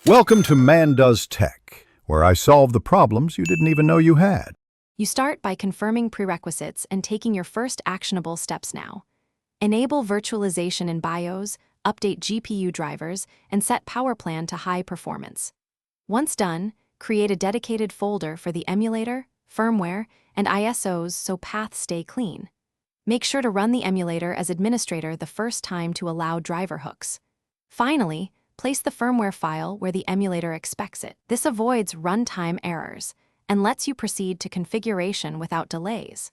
Welcome to Man Does Tech, where I solve the problems you didn't even know you had. You start by confirming prerequisites and taking your first actionable steps now. Enable virtualization in BIOS, update GPU drivers, and set power plan to high performance. Once done, create a dedicated folder for the emulator, firmware, and ISOs so paths stay clean. Make sure to run the emulator as administrator the first time to allow driver hooks. Finally, place the firmware file where the emulator expects it. This avoids runtime errors and lets you proceed to configuration without delays.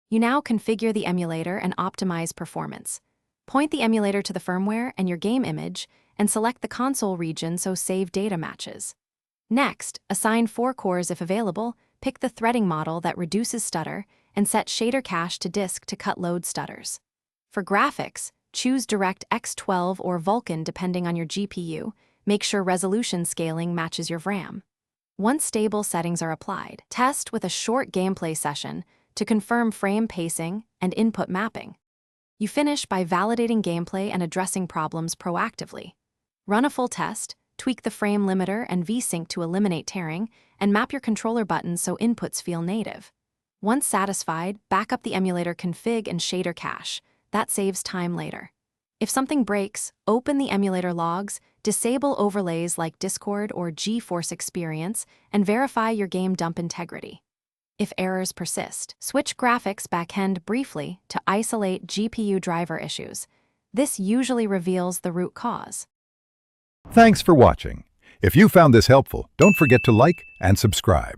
You now configure the emulator and optimize performance. Point the emulator to the firmware and your game image, and select the console region so save data matches. Next, assign 4 cores if available, pick the threading model that reduces stutter, and set shader cache to disk to cut load stutters. For graphics, choose DirectX 12 or Vulkan depending on your GPU. Make sure resolution scaling matches your RAM. Once stable settings are applied, test with a short gameplay session to confirm frame pacing and input mapping. You finish by validating gameplay and addressing problems proactively. Run a full test, tweak the frame limiter and VSync to eliminate tearing, and map your controller buttons so inputs feel native. Once satisfied, back up the emulator config and shader cache. That saves time later. If something breaks, open the emulator logs, disable overlays like Discord or GeForce Experience, and verify your game dump integrity. If errors persist, switch graphics backend briefly to isolate GPU driver issues. This usually reveals the root cause. Thanks for watching. If you found this helpful, don't forget to like and subscribe.